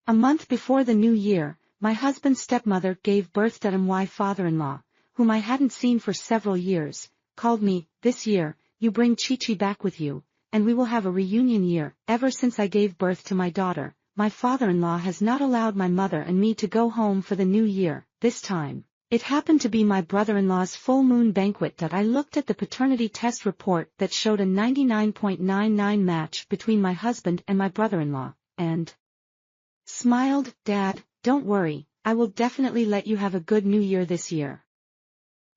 A month before the new year, my husband's stepmother gave birth to my father-in-law, whom I hadn't seen for several years, called me. This year, you bring Chi-Chi back with you, and we will have a reunion year. Ever since I gave birth to my daughter, my father-in-law has not allowed my mother and me to go home for the new year. This time, it happened to be my brother-in-law's full moon banquet that I looked at the paternity test report that showed a 99.99 match between my husband and my brother-in-law, and smiled. Dad, don't worry, I will definitely let you have a good new year this year.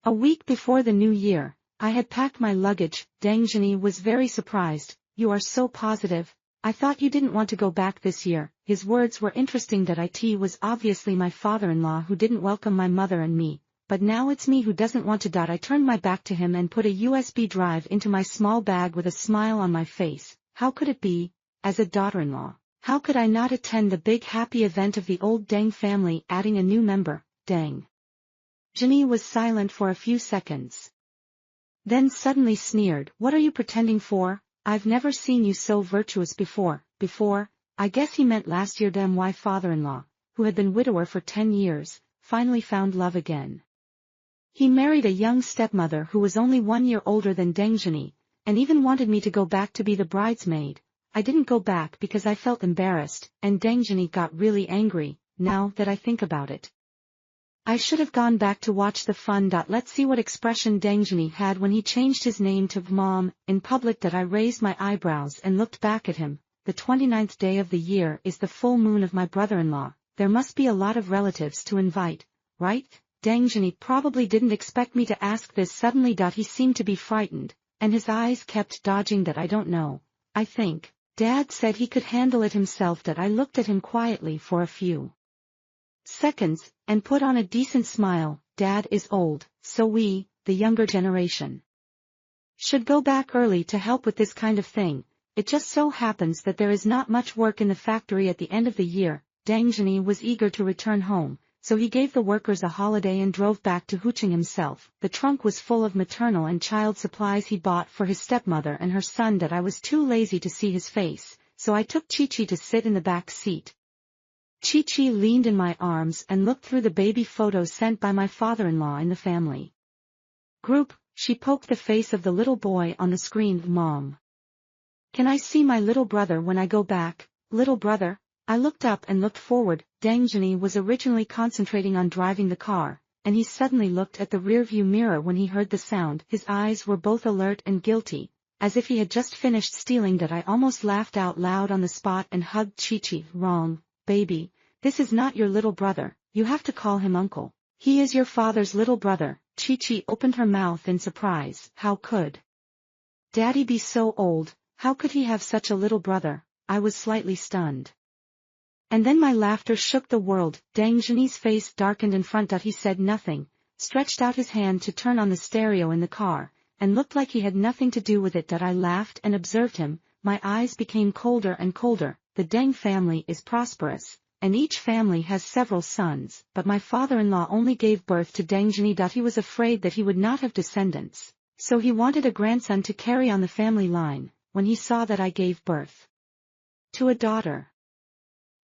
A week before the new year, I had packed my luggage. Dangjini was very surprised. You are so positive. I thought you didn't want to go back this year. His words were interesting that it was obviously my father-in-law who didn't welcome my mother and me, but now it's me who doesn't want to. I turned my back to him and put a USB drive into my small bag with a smile on my face. How could it be? As a daughter-in-law, how could I not attend the big happy event of the old Deng family adding a new member, Deng? Jenny was silent for a few seconds. Then suddenly sneered. What are you pretending for? I've never seen you so virtuous before. I guess he meant last year. My father-in-law, who had been widower for 10 years, finally found love again. He married a young stepmother who was only 1 year older than Dangjini, and even wanted me to go back to be the bridesmaid. I didn't go back because I felt embarrassed, and Dangjini got really angry. Now that I think about it, I should have gone back to watch the fun. Let's see what expression Dangjini had when he changed his name to Mom. In public I raised my eyebrows and looked back at him. The 29th day of the year is the full moon of my brother-in-law. There must be a lot of relatives to invite, right? Dangjini probably didn't expect me to ask this suddenly. He seemed to be frightened, and his eyes kept dodging. I don't know. I think Dad said he could handle it himself. I looked at him quietly for a few seconds, and put on a decent smile. Dad is old, so we, the younger generation, should go back early to help with this kind of thing. It just so happens that there is not much work in the factory at the end of the year. Dangjini was eager to return home, so he gave the workers a holiday and drove back to Huching himself. The trunk was full of maternal and child supplies he bought for his stepmother and her son. I was too lazy to see his face, so I took Chi-Chi to sit in the back seat. Chi-Chi leaned in my arms and looked through the baby photos sent by my father-in-law in the family group. She poked the face of the little boy on the screen. Mom, can I see my little brother when I go back? Little brother? I looked up and looked forward. Dangjini was originally concentrating on driving the car, and he suddenly looked at the rearview mirror when he heard the sound. His eyes were both alert and guilty, as if he had just finished stealing. I almost laughed out loud on the spot and hugged Chi-Chi. Wrong, baby. This is not your little brother. You have to call him uncle. He is your father's little brother. Chi-Chi opened her mouth in surprise. How could Daddy be so old? How could he have such a little brother? I was slightly stunned. And then my laughter shook the world. Dangjini's face darkened in front. He said nothing, stretched out his hand to turn on the stereo in the car, and looked like he had nothing to do with it. I laughed and observed him. My eyes became colder and colder. The Deng family is prosperous, and each family has several sons, but my father-in-law only gave birth to Dangjini. He was afraid that he would not have descendants, so he wanted a grandson to carry on the family line. When he saw that I gave birth to a daughter,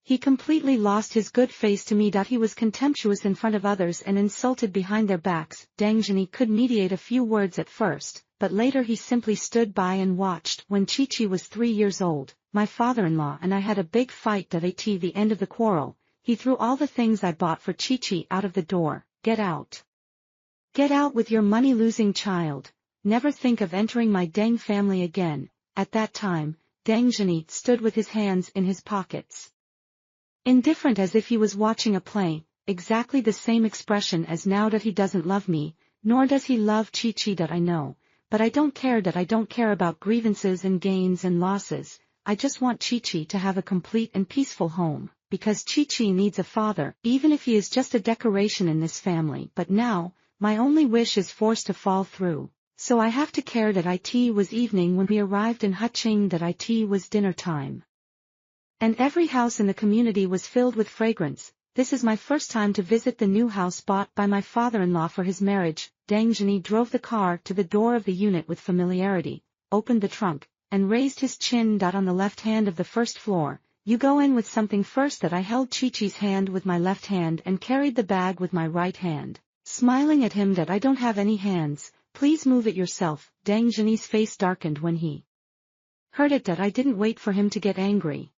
he completely lost his good face to me. He was contemptuous in front of others and insulted behind their backs. Dangjini could mediate a few words at first, but later he simply stood by and watched. When Chi-Chi was 3 years old, my father-in-law and I had a big fight. At the end of the quarrel, he threw all the things I bought for Chi-Chi out of the door. Get out. Get out with your money-losing child. Never think of entering my Deng family again. At that time, Dangjini stood with his hands in his pockets, indifferent as if he was watching a play, exactly the same expression as now. He doesn't love me, nor does he love Chi-Chi. I know, but I don't care. I don't care about grievances and gains and losses. I just want Chi-Chi to have a complete and peaceful home, because Chi-Chi needs a father, even if he is just a decoration in this family. But now, my only wish is forced to fall through, so I have to care. It was evening when we arrived in Huching. It was dinner time, and every house in the community was filled with fragrance. This is my first time to visit the new house bought by my father-in-law for his marriage. Dangjini drove the car to the door of the unit with familiarity, opened the trunk, and raised his chin. On the left hand of the first floor, you go in with something first. That I held Chi-Chi's hand with my left hand and carried the bag with my right hand, smiling at him that I don't have any hands, please move it yourself. Dang Jinny's face darkened when he heard it. That I didn't wait for him to get angry,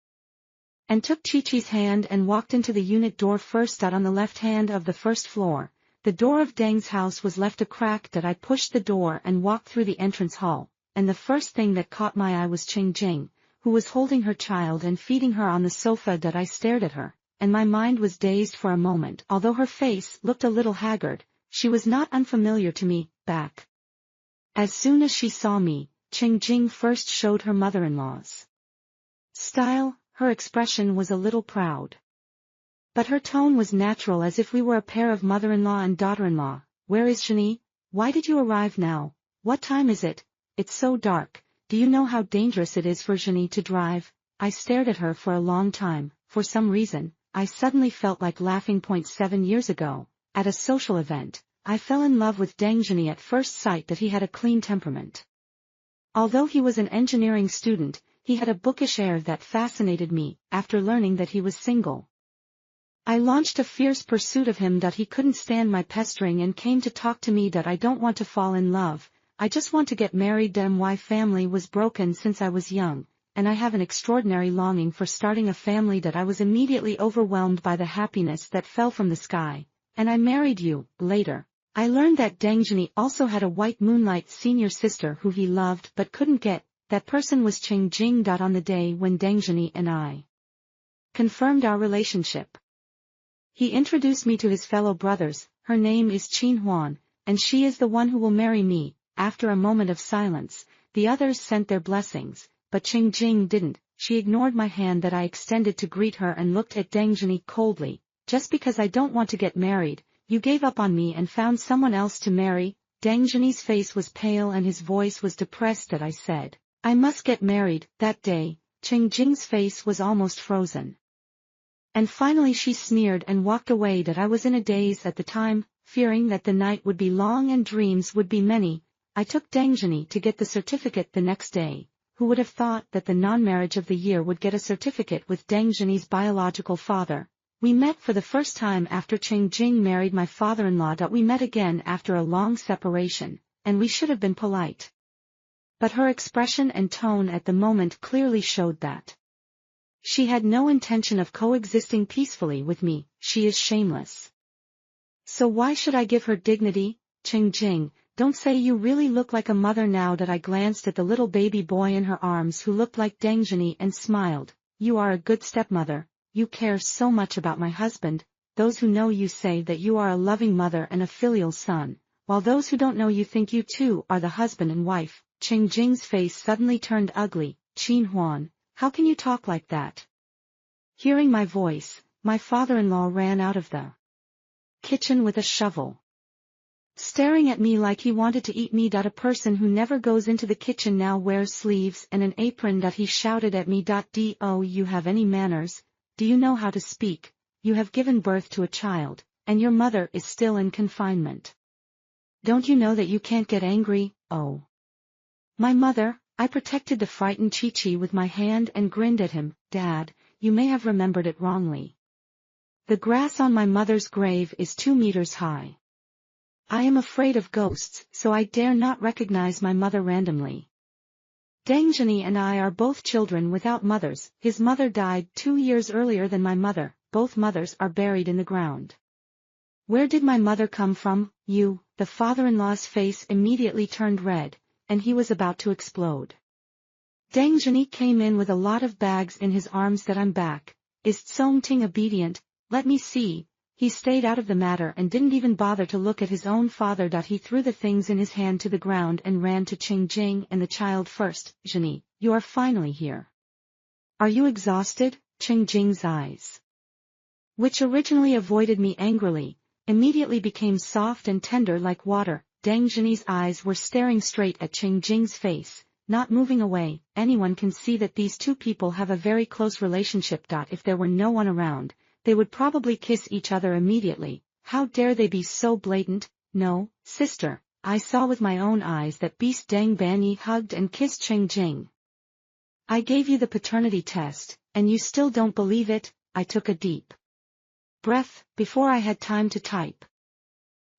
and took Chi-Chi's hand and walked into the unit door first. On the left hand of the first floor, the door of Dang's house was left a crack. That I pushed the door and walked through the entrance hall, and the first thing that caught my eye was Ching Jing, who was holding her child and feeding her on the sofa. That I stared at her, and my mind was dazed for a moment. Although her face looked a little haggard, she was not unfamiliar to me, back. As soon as she saw me, Ching Jing first showed her mother-in-law's style. Her expression was a little proud, but her tone was natural, as if we were a pair of mother-in-law and daughter-in-law. Where is Jinny? Why did you arrive now? What time is it? It's so dark. Do you know how dangerous it is for Jinny to drive? I stared at her for a long time. For some reason, I suddenly felt like laughing. 7 years ago, at a social event, I fell in love with Dang Jinny at first sight. That he had a clean temperament. Although he was an engineering student, he had a bookish air that fascinated me. After learning that he was single, I launched a fierce pursuit of him. That he couldn't stand my pestering and came to talk to me. That I don't want to fall in love, I just want to get married. My family was broken since I was young, and I have an extraordinary longing for starting a family. That I was immediately overwhelmed by the happiness that fell from the sky, and I married you. Later, I learned that Dang Jinny also had a white moonlight senior sister who he loved but couldn't get. That person was Ching Jing. On the day when Dang Jinny and I confirmed our relationship, he introduced me to his fellow brothers. Her name is Qin Huan, and she is the one who will marry me. After a moment of silence, the others sent their blessings, but Ching Jing didn't. She ignored my hand that I extended to greet her and looked at Dang Jinny coldly. Just because I don't want to get married, you gave up on me and found someone else to marry? Dang Jinny's face was pale and his voice was depressed. That I said, I must get married. That day, Ching Jing's face was almost frozen, and finally she sneered and walked away. That I was in a daze at the time, fearing that the night would be long and dreams would be many. I took Dang Jinny to get the certificate the next day. Who would have thought that the non-marriage of the year would get a certificate with Dang Jinny's biological father? We met for the first time after Ching Jing married my father-in-law. We met again after a long separation, and we should have been polite, but her expression and tone at the moment clearly showed that she had no intention of coexisting peacefully with me. She is shameless. So why should I give her dignity? Ching Jing, don't say you really look like a mother now. That I glanced at the little baby boy in her arms who looked like Dang Jinny and smiled. You are a good stepmother. You care so much about my husband. Those who know you say that you are a loving mother and a filial son, while those who don't know you think you two are the husband and wife. Ching Jing's face suddenly turned ugly. Qin Huan, how can you talk like that? Hearing my voice, my father-in-law ran out of the kitchen with a shovel, staring at me like he wanted to eat me. A person who never goes into the kitchen now wears sleeves and an apron. He shouted at me. Do you have any manners? Do you know how to speak? You have given birth to a child, and your mother is still in confinement. Don't you know that you can't get angry? Oh, my mother. I protected the frightened Chi-Chi with my hand and grinned at him. Dad, you may have remembered it wrongly. The grass on my mother's grave is 2 meters high. I am afraid of ghosts, so I dare not recognize my mother randomly. Dang Jinny and I are both children without mothers. His mother died 2 years earlier than my mother. Both mothers are buried in the ground. Where did my mother come from? You. The father-in-law's face immediately turned red, and he was about to explode. Dang Jinny came in with a lot of bags in his arms. That I'm back. Is Tsong Ting obedient? Let me see. He stayed out of the matter and didn't even bother to look at his own father. He threw the things in his hand to the ground and ran to Ching Jing and the child first. Jinny, you are finally here. Are you exhausted? Ching Jing's eyes, which originally avoided me angrily, immediately became soft and tender like water. Dang Jinny's eyes were staring straight at Ching Jing's face, not moving away. Anyone can see that these two people have a very close relationship. If there were no one around, they would probably kiss each other immediately. How dare they be so blatant? No, sister, I saw with my own eyes that beast Dang Banyi hugged and kissed Ching Jing. I gave you the paternity test. and you still don't believe it? I took a deep breath, before I had time to type.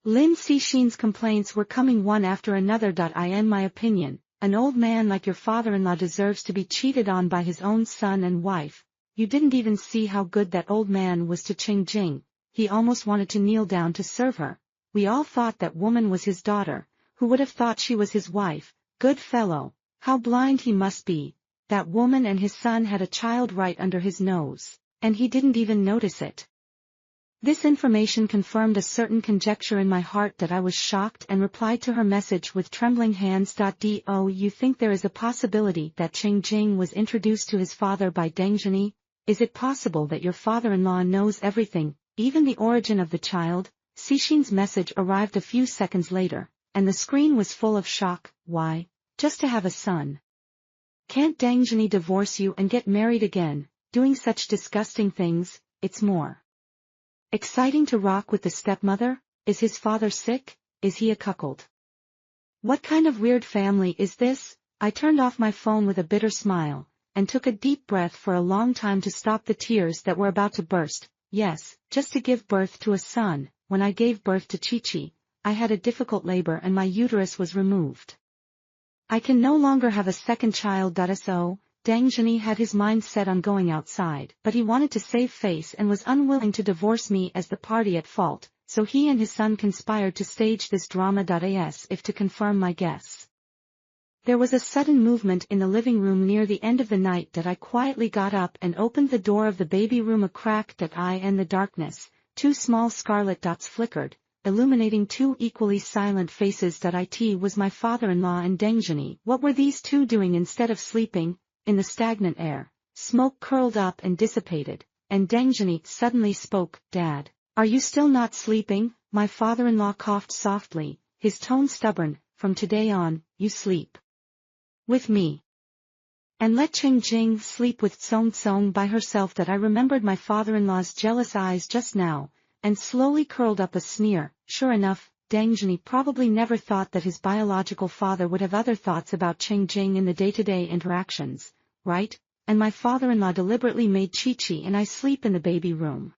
Lin Cixin's complaints were coming one after another. In my opinion, an old man like your father-in-law deserves to be cheated on by his own son and wife. You didn't even see how good that old man was to Qing Jing. He almost wanted to kneel down to serve her. We all thought that woman was his daughter. Who would have thought she was his wife? Good fellow. How blind he must be. That woman and his son had a child right under his nose, and he didn't even notice it. This information confirmed a certain conjecture in my heart that I was shocked and replied to her message with trembling hands. Do you think there is a possibility that Qing Jing was introduced to his father by Deng Zhini? Is it possible that your father-in-law knows everything, even the origin of the child? Cixin's message arrived a few seconds later, and the screen was full of shock. Why? Just to have a son. Can't Deng Zhini divorce you and get married again, doing such disgusting things? It's more exciting to rock with the stepmother. Is his father sick? Is he a cuckold? What kind of weird family is this? I turned off my phone with a bitter smile, and took a deep breath for a long time to stop the tears that were about to burst. Yes, just to give birth to a son. When I gave birth to Qiqi, I had a difficult labor and my uterus was removed. I can no longer have a second child. So, Deng Zhini had his mind set on going outside, but he wanted to save face and was unwilling to divorce me as the party at fault, so he and his son conspired to stage this drama. As if to confirm my guess. There was a sudden movement in the living room near the end of the night that I quietly got up and opened the door of the baby room a crack. In the darkness, two small scarlet dots flickered, illuminating two equally silent faces. It was my father-in-law and Deng Zhini. What were these two doing instead of sleeping? In the stagnant air, smoke curled up and dissipated, and Deng Zhini suddenly spoke. Dad, are you still not sleeping? My father-in-law coughed softly, his tone stubborn. From today on, you sleep with me. And let Qing Jing sleep with Song Song by herself. I remembered my father-in-law's jealous eyes just now, and slowly curled up a sneer. Sure enough, Deng Zhini probably never thought that his biological father would have other thoughts about Qing Jing in the day-to-day interactions, right? And my father-in-law deliberately made Qiqi and I sleep in the baby room.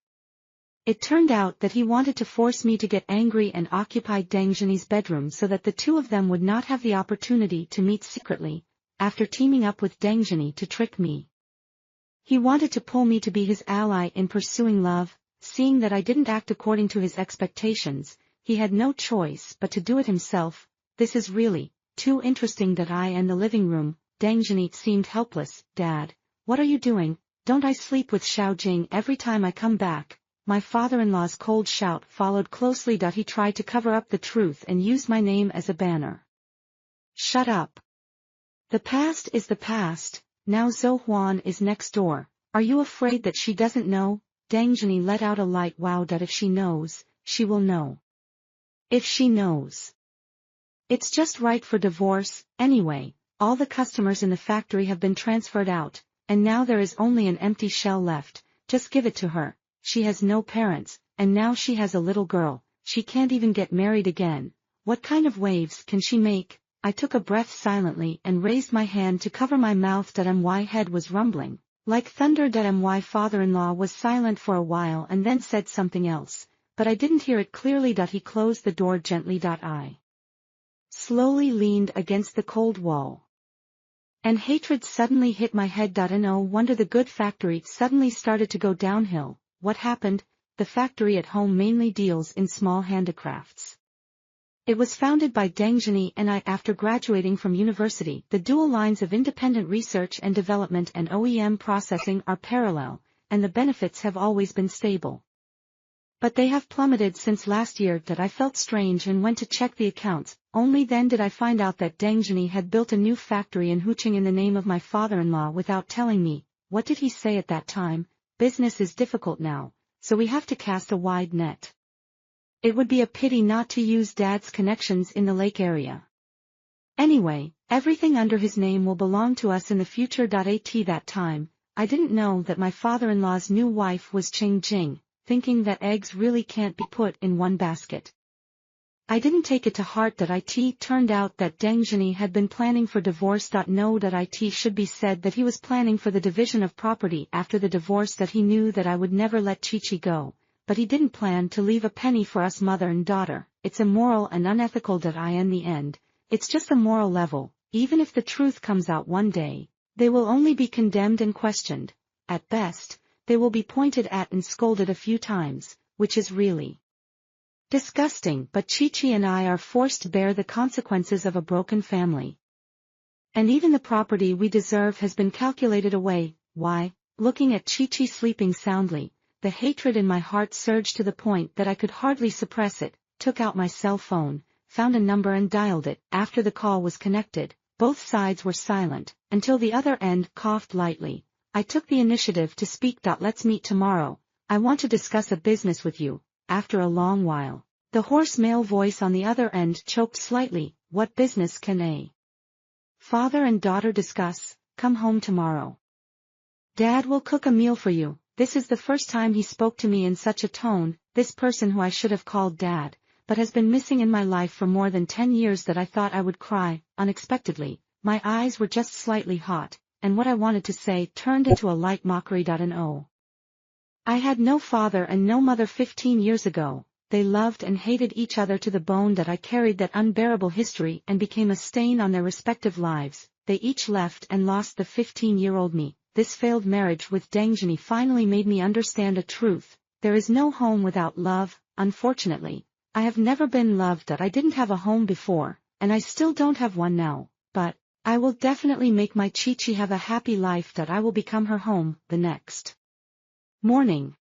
It turned out that he wanted to force me to get angry and occupied Deng Zhini's bedroom so that the two of them would not have the opportunity to meet secretly, after teaming up with Deng Zhini to trick me. He wanted to pull me to be his ally in pursuing love. Seeing that I didn't act according to his expectations, he had no choice but to do it himself. This is really too interesting. In the living room, Deng Zhini seemed helpless. Dad, what are you doing? Don't I sleep with Xiao Jing every time I come back? My father-in-law's cold shout followed closely. He tried to cover up the truth and used my name as a banner. Shut up. The past is the past. Now Zhou Huan is next door. Are you afraid that she doesn't know? Deng Zhini let out a light wow. If she knows, she will know. If she knows, it's just right for divorce. Anyway, all the customers in the factory have been transferred out, and now there is only an empty shell left. Just give it to her. She has no parents, and now she has a little girl. She can't even get married again. What kind of waves can she make? I took a breath silently and raised my hand to cover my mouth. My head was rumbling like thunder. My father-in-law was silent for a while and then said something else, but I didn't hear it clearly. He closed the door gently. I slowly leaned against the cold wall, and hatred suddenly hit my head. No wonder the good factory suddenly started to go downhill. What happened? The factory at home mainly deals in small handicrafts. It was founded by Deng Zhini and I after graduating from university. The dual lines of independent research and development and OEM processing are parallel, and the benefits have always been stable. But they have plummeted since last year. I felt strange and went to check the accounts. Only then did I find out that Deng Zhini had built a new factory in Huqing in the name of my father-in-law without telling me. What did he say at that time? Business is difficult now, so we have to cast a wide net. It would be a pity not to use Dad's connections in the lake area. Anyway, everything under his name will belong to us in the future. At that time, I didn't know that my father-in-law's new wife was Qing Jing, thinking that eggs really can't be put in one basket. I didn't take it to heart that it turned out that Dangjani had been planning for divorce. No, that it should be said that he was planning for the division of property after the divorce, that he knew that I would never let Chi go, but he didn't plan to leave a penny for us mother and daughter. It's immoral and unethical. In the end, it's just a moral level. Even if the truth comes out one day, they will only be condemned and questioned. At best, they will be pointed at and scolded a few times, which is really disgusting. But Chi and I are forced to bear the consequences of a broken family. And even the property we deserve has been calculated away. Why? Looking at Chi sleeping soundly, the hatred in my heart surged to the point that I could hardly suppress it. Took out my cell phone, found a number and dialed it. After the call was connected, both sides were silent, until the other end coughed lightly. I took the initiative to speak. Let's meet tomorrow. I want to discuss a business with you. After a long while, the hoarse male voice on the other end choked slightly. What business can a father and daughter discuss? Come home tomorrow. Dad will cook a meal for you. This is the first time he spoke to me in such a tone, this person who I should have called Dad, but has been missing in my life for more than 10 years. That I thought I would cry. Unexpectedly, my eyes were just slightly hot, and what I wanted to say turned into a light mockery. No. I had no father and no mother 15 years ago. They loved and hated each other to the bone. I carried that unbearable history and became a stain on their respective lives. They each left and lost the 15-year-old me. This failed marriage with Dangjani finally made me understand a truth. There is no home without love. Unfortunately, I have never been loved. I didn't have a home before, and I still don't have one now, but I will definitely make my Chi have a happy life. I will become her home. The next morning,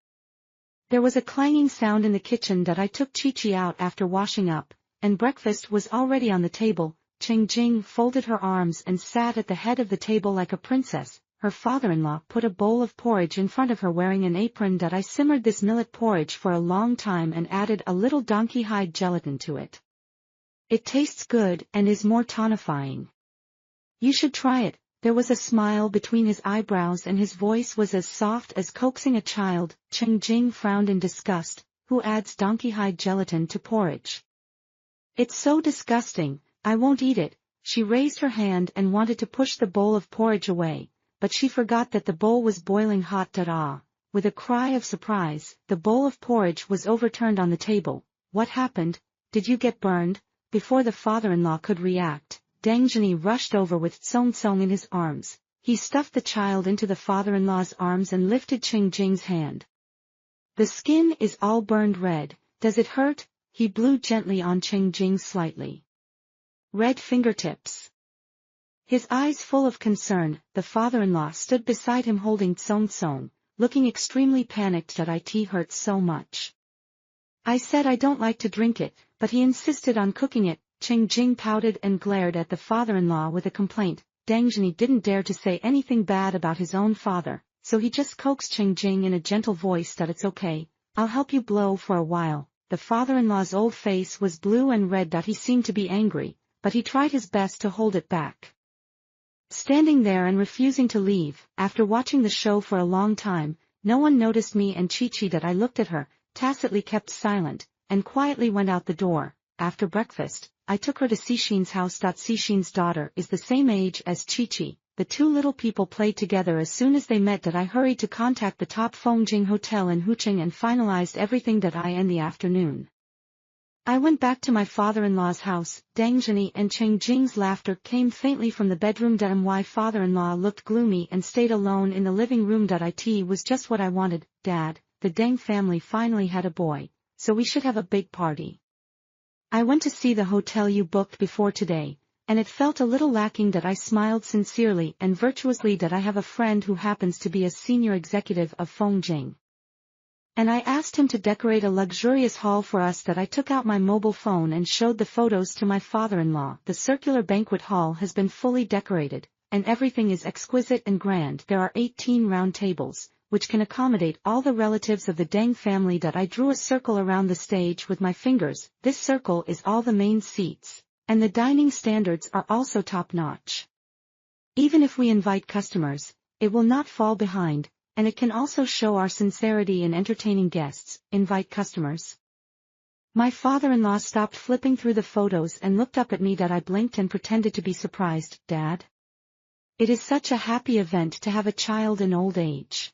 there was a clanging sound in the kitchen. I took Chi out after washing up, and breakfast was already on the table. Jing folded her arms and sat at the head of the table like a princess. Her father-in-law put a bowl of porridge in front of her wearing an apron. I simmered this millet porridge for a long time and added a little donkey hide gelatin to it. It tastes good and is more tonifying. You should try it. There was a smile between his eyebrows and his voice was as soft as coaxing a child. Jing frowned in disgust. Who adds donkey hide gelatin to porridge? It's so disgusting, I won't eat it. She raised her hand and wanted to push the bowl of porridge away, but she forgot that the bowl was boiling hot. With a cry of surprise, the bowl of porridge was overturned on the table. What happened? Did you get burned? Before the father-in-law could react, Dangjani rushed over with Tsong in his arms. He stuffed the child into the father-in-law's arms and lifted Jing's hand. The skin is all burned red. Does it hurt? He blew gently on Jing's slightly red fingertips. His eyes full of concern, the father-in-law stood beside him holding Tsong, looking extremely panicked. It hurts so much. I said I don't like to drink it, but he insisted on cooking it. Jing pouted and glared at the father-in-law with a complaint. Dangjani didn't dare to say anything bad about his own father, so he just coaxed Jing in a gentle voice that it's okay, I'll help you blow for a while. The father-in-law's old face was blue and red. He seemed to be angry, but he tried his best to hold it back. Standing there and refusing to leave, after watching the show for a long time, no one noticed me and Chi. I looked at her, tacitly kept silent, and quietly went out the door. After breakfast, I took her to Cixin's house. Cixin's daughter is the same age as Chi. The two little people played together. As soon as they met, I hurried to contact the top Fongjing Hotel in Huqing and finalized everything. In the afternoon, I went back to my father-in-law's house. Dangjani and Jing's laughter came faintly from the bedroom. My father-in-law looked gloomy and stayed alone in the living room. It was just what I wanted. Dad, the Deng family finally had a boy, so we should have a big party. I went to see the hotel you booked before today, and it felt a little lacking. I smiled sincerely and virtuously. I have a friend who happens to be a senior executive of Fongjing, and I asked him to decorate a luxurious hall for us. I took out my mobile phone and showed the photos to my father-in-law. The circular banquet hall has been fully decorated, and everything is exquisite and grand. There are 18 round tables, which can accommodate all the relatives of the Deng family. I drew a circle around the stage with my fingers. This circle is all the main seats, and the dining standards are also top-notch. Even if we invite customers, it will not fall behind, and it can also show our sincerity in entertaining guests. Invite customers. My father-in-law stopped flipping through the photos and looked up at me. I blinked and pretended to be surprised. Dad? It is such a happy event to have a child in old age.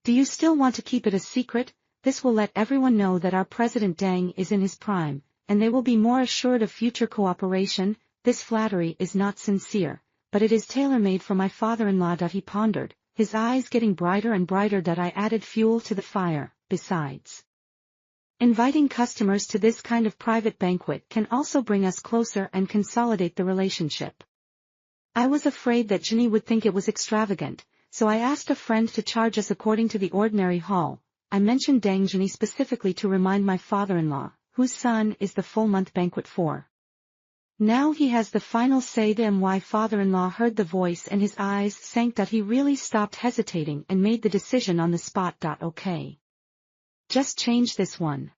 Do you still want to keep it a secret? This will let everyone know that our President Deng is in his prime, and they will be more assured of future cooperation. This flattery is not sincere, but it is tailor-made for my father-in-law. He pondered, his eyes getting brighter and brighter. I added fuel to the fire. Besides, inviting customers to this kind of private banquet can also bring us closer and consolidate the relationship. I was afraid that Jenny would think it was extravagant, so I asked a friend to charge us according to the ordinary hall. I mentioned Deng Jenny specifically to remind my father-in-law, whose son is the full-month banquet for. Now he has the final say. My father-in-law heard the voice and his eyes sank. He really stopped hesitating and made the decision on the spot. Okay. Just change this one.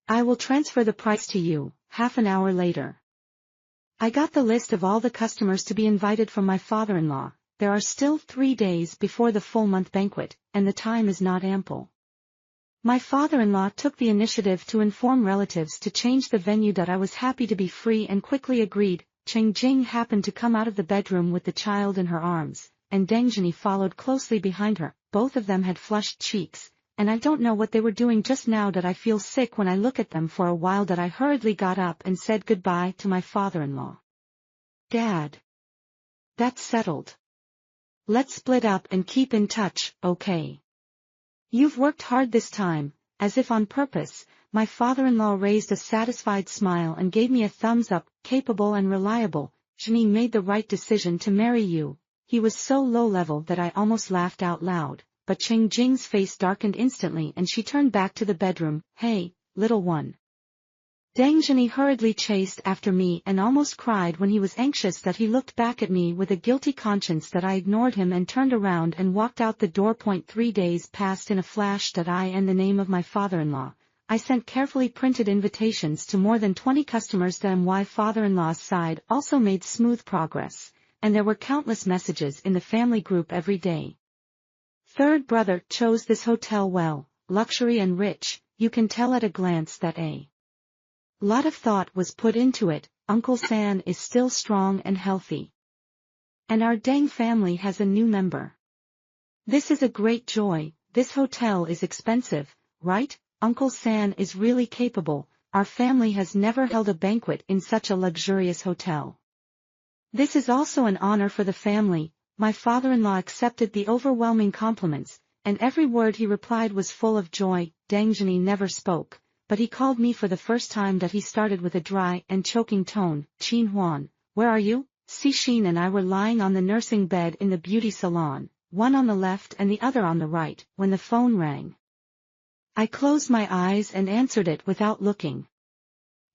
I will transfer the price to you. Half an hour later, I got the list of all the customers to be invited from my father-in-law. There are still 3 days before the full-month banquet, and the time is not ample. My father-in-law took the initiative to inform relatives to change the venue. I was happy to be free and quickly agreed. Cheng Jing happened to come out of the bedroom with the child in her arms, and Deng Jenny followed closely behind her. Both of them had flushed cheeks, and I don't know what they were doing just now. I feel sick when I look at them. For a while I hurriedly got up and said goodbye to my father-in-law. Dad. That's settled. Let's split up and keep in touch, okay? You've worked hard this time. As if on purpose, my father-in-law raised a satisfied smile and gave me a thumbs up. Capable and reliable, Jenny made the right decision to marry you. He was so low-level that I almost laughed out loud, but Cheng Jing's face darkened instantly and she turned back to the bedroom. Hey, little one. Deng Jenny hurriedly chased after me and almost cried when he was anxious. He looked back at me with a guilty conscience that I ignored him and turned around and walked out the door. 3 days passed in a flash. I and the name of my father-in-law. I sent carefully printed invitations to more than 20 customers. My father-in-law's side also made smooth progress, and there were countless messages in the family group every day. Third brother chose this hotel well, luxury and rich. You can tell at a glance that a lot of thought was put into it. Uncle San is still strong and healthy. And our Deng family has a new member. This is a great joy. This hotel is expensive, right? Uncle San is really capable. Our family has never held a banquet in such a luxurious hotel. This is also an honor for the family. My father-in-law accepted the overwhelming compliments, and every word he replied was full of joy. Deng Jenny never spoke, but he called me for the first time. He started with a dry and choking tone. Qin Huan, where are you? Cixin and I were lying on the nursing bed in the beauty salon, one on the left and the other on the right, when the phone rang. I closed my eyes and answered it without looking.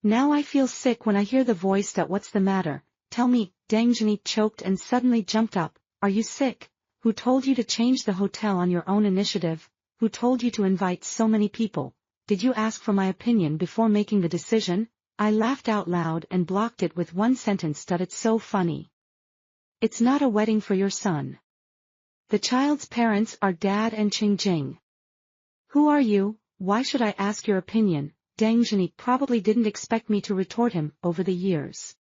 Now I feel sick when I hear the voice. What's the matter? Tell me. Deng Jenny choked and suddenly jumped up. Are you sick? Who told you to change the hotel on your own initiative? Who told you to invite so many people? Did you ask for my opinion before making the decision? I laughed out loud and blocked it with one sentence. It's so funny. It's not a wedding for your son. The child's parents are Dad and Cheng Jing. Who are you? Why should I ask your opinion? Deng Jenny probably didn't expect me to retort him. Over the years,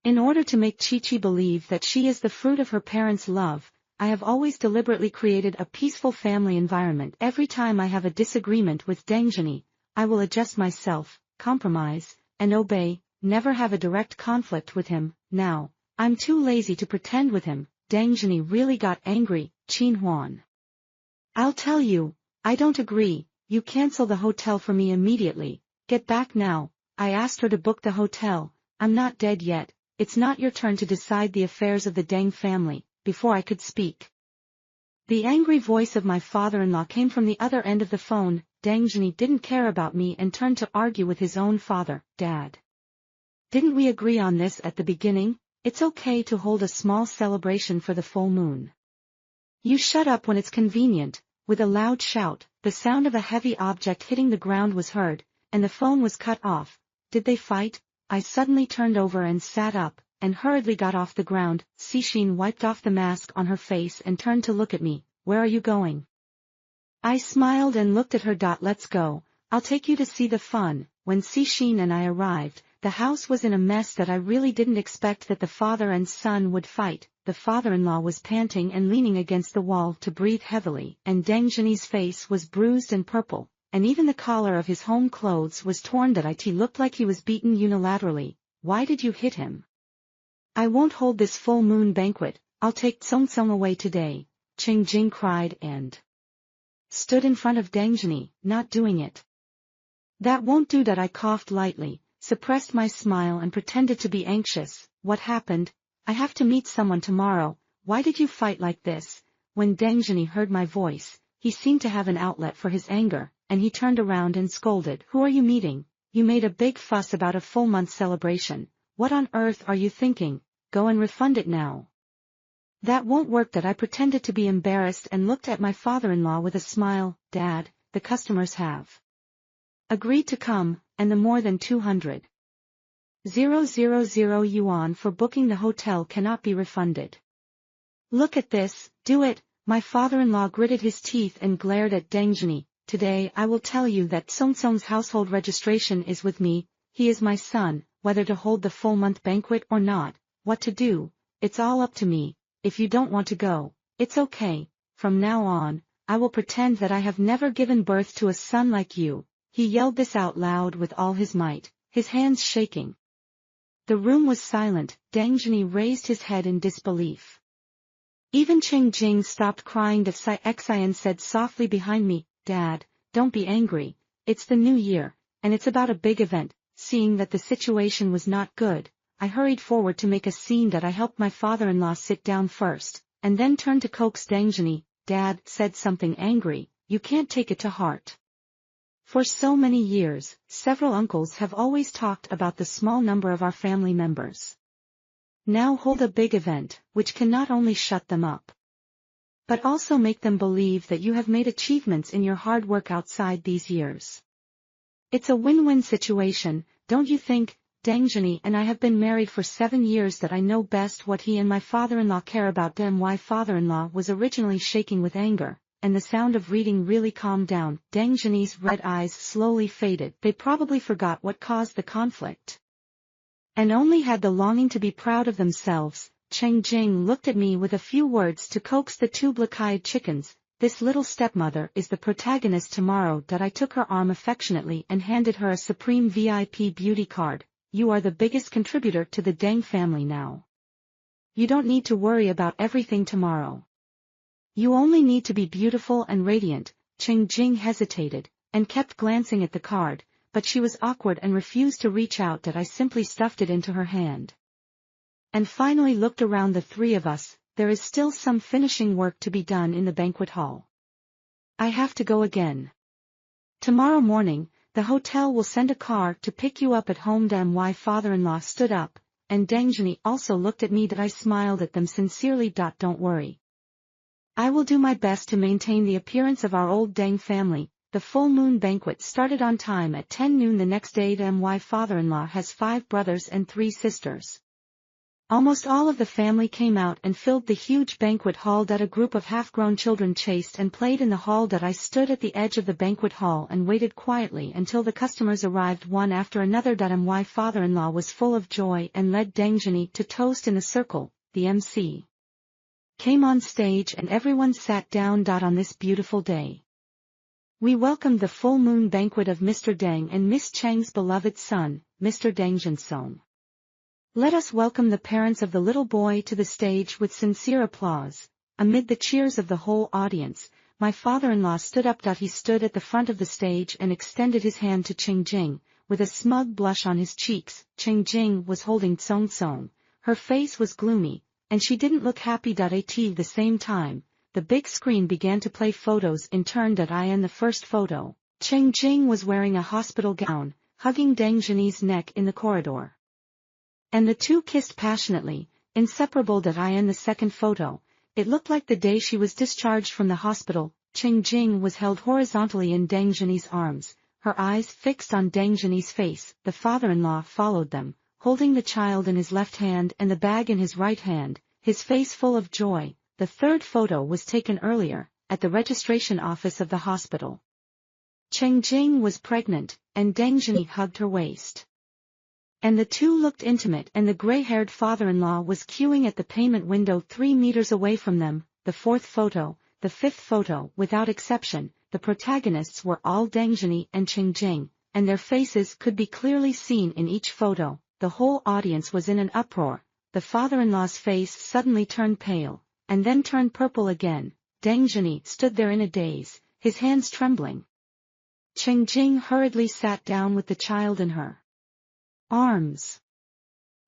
in order to make Chi-Chi believe that she is the fruit of her parents' love, I have always deliberately created a peaceful family environment. Every time I have a disagreement with Deng Jenny, I will adjust myself, compromise, and obey, never have a direct conflict with him. Now, I'm too lazy to pretend with him. Deng Jenny really got angry. Qin Huan, I'll tell you, I don't agree. You cancel the hotel for me immediately. Get back now. I asked her to book the hotel. I'm not dead yet. It's not your turn to decide the affairs of the Deng family. Before I could speak, the angry voice of my father-in-law came from the other end of the phone. Deng Jenny didn't care about me and turned to argue with his own father. Dad, didn't we agree on this at the beginning? It's okay to hold a small celebration for the full moon. You shut up when it's convenient. With a loud shout, the sound of a heavy object hitting the ground was heard, and the phone was cut off. Did they fight? I suddenly turned over and sat up, and hurriedly got off the ground. Cixin wiped off the mask on her face and turned to look at me. Where are you going? I smiled and looked at her. Let's go. I'll take you to see the fun. When Cixin and I arrived, the house was in a mess that I really didn't expect that the father and son would fight. The father-in-law was panting and leaning against the wall to breathe heavily, and Deng Zhenyi's face was bruised and purple, and even the collar of his home clothes was torn that it looked like he was beaten unilaterally. Why did you hit him? I won't hold this full moon banquet, I'll take Song away today, Qing Jing cried and stood in front of Deng Zhenyi, not doing it. That won't do that, I coughed lightly, suppressed my smile and pretended to be anxious. What happened? I have to meet someone tomorrow. Why did you fight like this? When Deng Zhenyi heard my voice, he seemed to have an outlet for his anger, and he turned around and scolded. Who are you meeting? You made a big fuss about a full month celebration. What on earth are you thinking? Go and refund it now. That won't work. That I pretended to be embarrassed and looked at my father-in-law with a smile. Dad, the customers have agreed to come, and the more than 200,000 yuan for booking the hotel cannot be refunded. Look at this, do it. My father-in-law gritted his teeth and glared at Deng Zhenyi. Today I will tell you that Song's household registration is with me. He is my son. Whether to hold the full month banquet or not, what to do, it's all up to me. If you don't want to go, it's okay. From now on, I will pretend that I have never given birth to a son like you. He yelled this out loud with all his might, his hands shaking. The room was silent. Deng Zhenyi raised his head in disbelief. Even Qing Jing stopped crying. Xian said softly behind me, Dad, don't be angry. It's the new year, and it's about a big event. Seeing that the situation was not good, I hurried forward to make a scene. That I helped my father-in-law sit down first, and then turned to coax Deng Zhenyi. Dad said something angry, you can't take it to heart. For so many years, several uncles have always talked about the small number of our family members. Now hold a big event, which can not only shut them up, but also make them believe that you have made achievements in your hard work outside these years. It's a win-win situation, don't you think? Deng Zhenyi and I have been married for 7 years. That I know best what he and my father-in-law care about. My father-in-law was originally shaking with anger, and the sound of reading really calmed down. Deng Zhenyi's red eyes slowly faded. They probably forgot what caused the conflict, and only had the longing to be proud of themselves. Qing Jing looked at me with a few words to coax the 2 black-eyed chickens. This little stepmother is the protagonist tomorrow. That I took her arm affectionately and handed her a Supreme VIP beauty card. You are the biggest contributor to the Deng family now. You don't need to worry about everything tomorrow. You only need to be beautiful and radiant. Qing Jing hesitated, and kept glancing at the card, but she was awkward and refused to reach out. That I simply stuffed it into her hand, and finally looked around the 3 of us. There is still some finishing work to be done in the banquet hall. I have to go again. Tomorrow morning, the hotel will send a car to pick you up at home. My father-in-law stood up, and Deng Zhenyi also looked at me. That I smiled at them sincerely. Don't worry. I will do my best to maintain the appearance of our old Deng family. The full moon banquet started on time at 10 noon the next day. My father-in-law has 5 brothers and 3 sisters. Almost all of the family came out and filled the huge banquet hall. A group of half-grown children chased and played in the hall. I stood at the edge of the banquet hall and waited quietly until the customers arrived one after another. My father-in-law was full of joy and led Deng Zhenyi to toast in a circle. The MC came on stage and everyone sat down. On this beautiful day, we welcomed the full moon banquet of Mr. Deng and Miss Chang's beloved son, Mr. Deng Zhensong. Let us welcome the parents of the little boy to the stage with sincere applause. Amid the cheers of the whole audience, my father-in-law stood up. He stood at the front of the stage and extended his hand to Qing Jing, with a smug blush on his cheeks. Qing Jing was holding Song. Her face was gloomy, and she didn't look happy. At the same time, the big screen began to play photos in turn. In the first photo, Qing Jing was wearing a hospital gown, hugging Deng Zhenyi's neck in the corridor, and the 2 kissed passionately, inseparable. In the second photo, it looked like the day she was discharged from the hospital. Qing Jing was held horizontally in Deng Zhenyi's arms, her eyes fixed on Deng Zhenyi's face. The father-in-law followed them, holding the child in his left hand and the bag in his right hand, his face full of joy. The third photo was taken earlier, at the registration office of the hospital. Cheng Jing was pregnant, and Deng Zhini hugged her waist. And the two looked intimate, and the gray-haired father-in-law was queuing at the payment window 3 meters away from them. The fourth photo, the fifth photo, without exception, the protagonists were all Deng Zhini and Cheng Jing, and their faces could be clearly seen in each photo. The whole audience was in an uproar. The father-in-law's face suddenly turned pale, and then turned purple again. Deng Zhini stood there in a daze, his hands trembling. Cheng Jing hurriedly sat down with the child in her arms,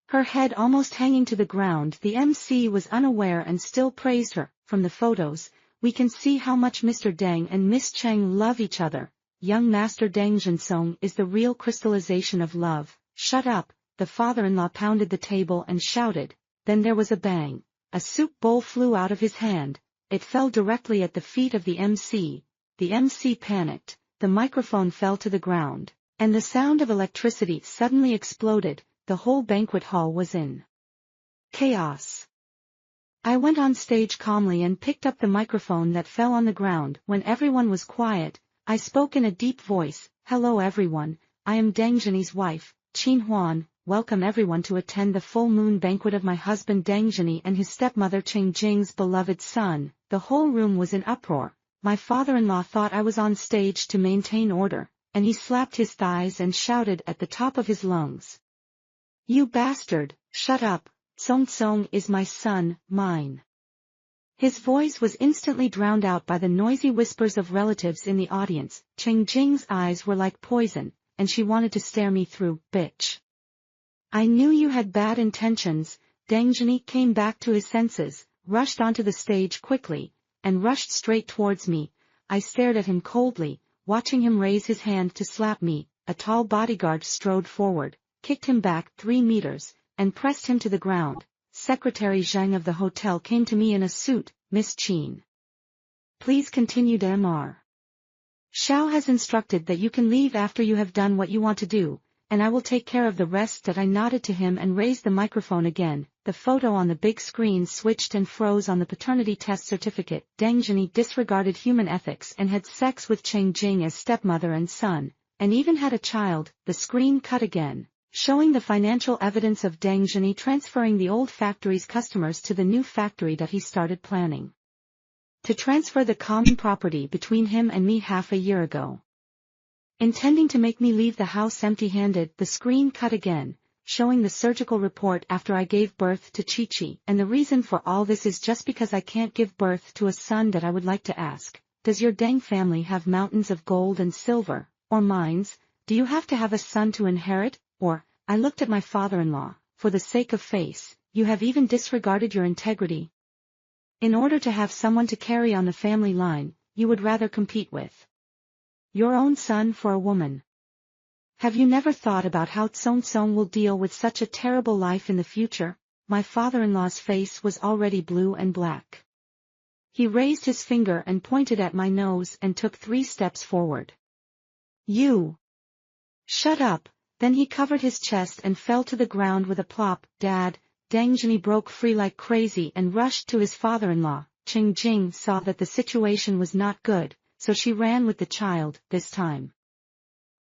her head almost hanging to the ground. The MC was unaware and still praised her. From the photos, we can see how much Mr. Deng and Miss Cheng love each other. Young Master Deng Zhinsong is the real crystallization of love. Shut up, the father-in-law pounded the table and shouted. Then there was a bang. A soup bowl flew out of his hand. It fell directly at the feet of the MC. The MC panicked. The microphone fell to the ground, and the sound of electricity suddenly exploded. The whole banquet hall was in chaos. I went on stage calmly and picked up the microphone that fell on the ground. When everyone was quiet, I spoke in a deep voice. Hello everyone, I am Deng Zhini's wife, Qin Huan. Welcome everyone to attend the full moon banquet of my husband Deng Zhini and his stepmother Cheng Jing's beloved son. The whole room was in uproar. My father-in-law thought I was on stage to maintain order, and he slapped his thighs and shouted at the top of his lungs. You bastard, shut up, Song Song is my son, mine. His voice was instantly drowned out by the noisy whispers of relatives in the audience. Cheng Jing's eyes were like poison, and she wanted to stare me through. Bitch. I knew you had bad intentions. Deng Zhini came back to his senses, rushed onto the stage quickly, and rushed straight towards me. I stared at him coldly, watching him raise his hand to slap me. A tall bodyguard strode forward, kicked him back 3 meters, and pressed him to the ground. Secretary Zhang of the hotel came to me in a suit. Miss Qin, please continue. Mr. Xiao has instructed that you can leave after you have done what you want to do, and I will take care of the rest. That I nodded to him and raised the microphone again. The photo on the big screen switched and froze on the paternity test certificate. Deng Zhini disregarded human ethics and had sex with Cheng Jing as stepmother and son, and even had a child. The screen cut again, showing the financial evidence of Deng Zhini transferring the old factory's customers to the new factory that he started planning to transfer the common property between him and me half a year ago, intending to make me leave the house empty-handed. The screen cut again, showing the surgical report after I gave birth to Chi-Chi. And the reason for all this is just because I can't give birth to a son. That I would like to ask, does your Deng family have mountains of gold and silver, or mines? Do you have to have a son to inherit? Or, I looked at my father-in-law, for the sake of face, you have even disregarded your integrity. In order to have someone to carry on the family line, you would rather compete with your own son for a woman. Have you never thought about how Song Song will deal with such a terrible life in the future? My father-in-law's face was already blue and black. He raised his finger and pointed at my nose and took 3 steps forward. You. Shut up. Then he covered his chest and fell to the ground with a plop. Dad. Deng Zhini broke free like crazy and rushed to his father-in-law. Cheng Jing saw that the situation was not good, so she ran with the child. This time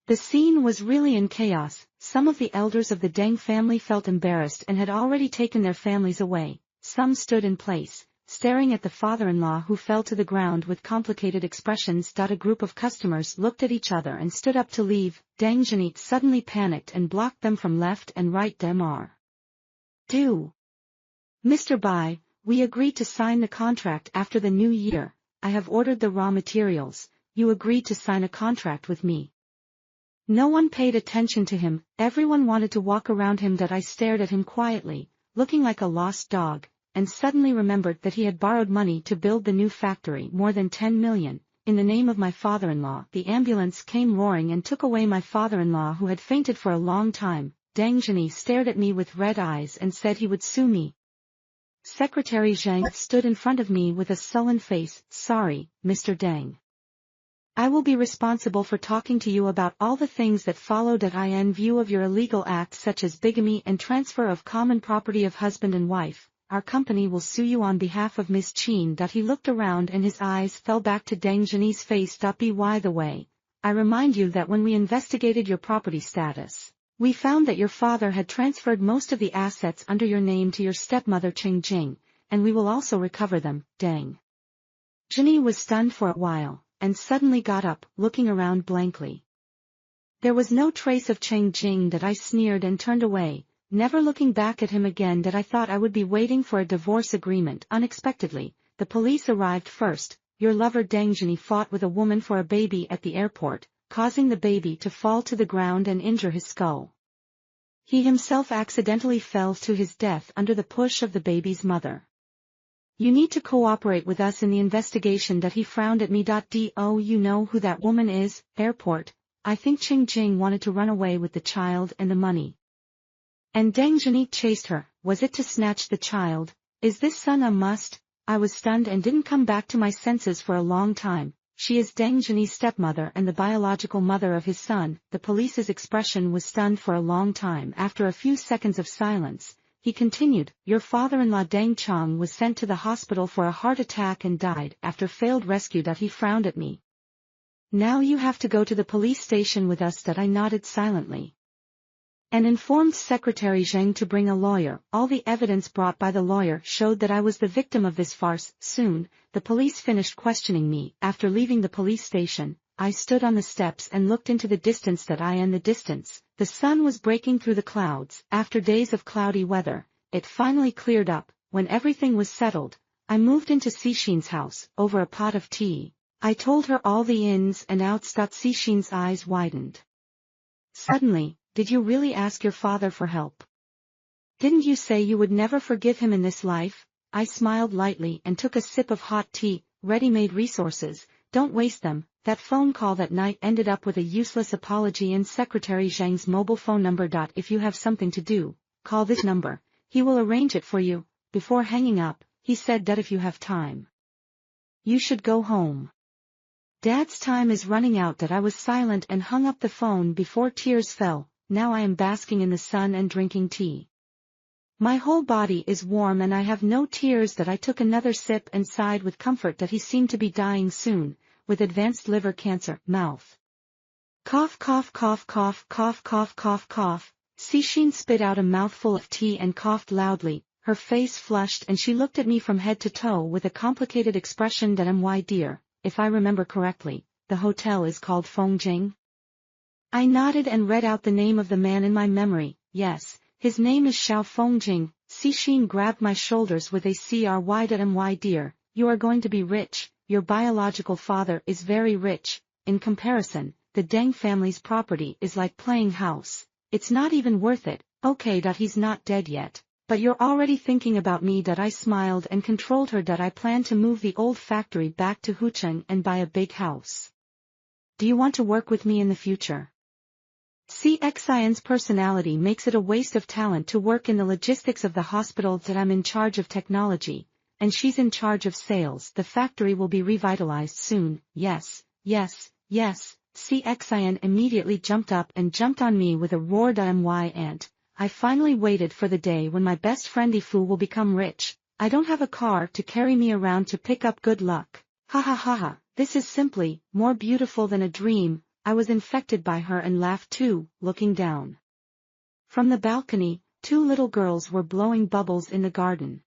the scene was really in chaos. Some of the elders of the Deng family felt embarrassed and had already taken their families away. Some stood in place, staring at the father-in-law who fell to the ground with complicated expressions. A group of customers looked at each other and stood up to leave. Deng Zhini suddenly panicked and blocked them from left and right. Mr. Bai, we agreed to sign the contract after the new year. I have ordered the raw materials. You agreed to sign a contract with me. No one paid attention to him. Everyone wanted to walk around him. I stared at him quietly, looking like a lost dog, and suddenly remembered that he had borrowed money to build the new factory, more than 10 million, in the name of my father-in-law. The ambulance came roaring and took away my father-in-law, who had fainted for a long time. Deng Zhini stared at me with red eyes and said he would sue me. Secretary Zhang stood in front of me with a sullen face. Sorry, Mr. Deng. I will be responsible for talking to you about all the things that followed. In view of your illegal acts such as bigamy and transfer of common property of husband and wife, our company will sue you on behalf of Miss Qin. He looked around and his eyes fell back to Deng Zhini's face. By the way, I remind you that when we investigated your property status, we found that your father had transferred most of the assets under your name to your stepmother Ching Jing, and we will also recover them, dang. Jenny was stunned for a while, and suddenly got up, looking around blankly. There was no trace of Ching Jing. That I sneered and turned away, never looking back at him again. That I thought I would be waiting for a divorce agreement. Unexpectedly, the police arrived first. Your lover Dang Jenny fought with a woman for a baby at the airport, causing the baby to fall to the ground and injure his skull. He himself accidentally fell to his death under the push of the baby's mother. You need to cooperate with us in the investigation. That he frowned at me. Do you know who that woman is? Airport. I think Ching Jing wanted to run away with the child and the money. And Dang Jenny chased her. Was it to snatch the child? Is this son a must? I was stunned and didn't come back to my senses for a long time. She is Dang Jenny's stepmother and the biological mother of his son. The police's expression was stunned for a long time. After a few seconds of silence, he continued, your father-in-law Dang Chong was sent to the hospital for a heart attack and died after failed rescue. He frowned at me. Now you have to go to the police station with us. I nodded silently and informed Secretary Zheng to bring a lawyer. All the evidence brought by the lawyer showed that I was the victim of this farce. Soon, the police finished questioning me. After leaving the police station, I stood on the steps and looked into the distance. The sun was breaking through the clouds. After days of cloudy weather, it finally cleared up. When everything was settled, I moved into Cixin's house, over a pot of tea. I told her all the ins and outs. Cixin's eyes widened. Suddenly, did you really ask your father for help? Didn't you say you would never forgive him in this life? I smiled lightly and took a sip of hot tea. Ready-made resources, don't waste them. That phone call that night ended up with a useless apology and Secretary Zhang's mobile phone number. If you have something to do, call this number. He will arrange it for you. Before hanging up, he said that if you have time, you should go home. Dad's time is running out. I was silent and hung up the phone before tears fell. Now I am basking in the sun and drinking tea. My whole body is warm and I have no tears. I took another sip and sighed with comfort. He seemed to be dying soon, with advanced liver cancer. Mouth. Cough cough cough cough cough cough cough cough. Cixin spit out a mouthful of tea and coughed loudly. Her face flushed and she looked at me from head to toe with a complicated expression. My dear, if I remember correctly, the hotel is called Fongjing? I nodded and read out the name of the man in my memory. Yes, his name is Xiao Fongjing. Cixin grabbed my shoulders with a cry. My dear, you are going to be rich. Your biological father is very rich. In comparison, the Deng family's property is like playing house. It's not even worth it. Okay. He's not dead yet. But you're already thinking about me. I smiled and controlled her. I plan to move the old factory back to Hucheng and buy a big house. Do you want to work with me in the future? Cixin's personality makes it a waste of talent to work in the logistics of the hospital. I'm in charge of technology, and she's in charge of sales. The factory will be revitalized soon. Yes, yes, yes. Cixin immediately jumped up and jumped on me with a roar. My aunt, I finally waited for the day when my best friend Ifu will become rich. I don't have a car to carry me around to pick up good luck. Ha ha ha ha, this is simply more beautiful than a dream. I was infected by her and laughed too, looking down. From the balcony, two little girls were blowing bubbles in the garden.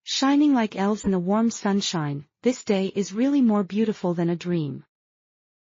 Shining like elves in the warm sunshine, this day is really more beautiful than a dream.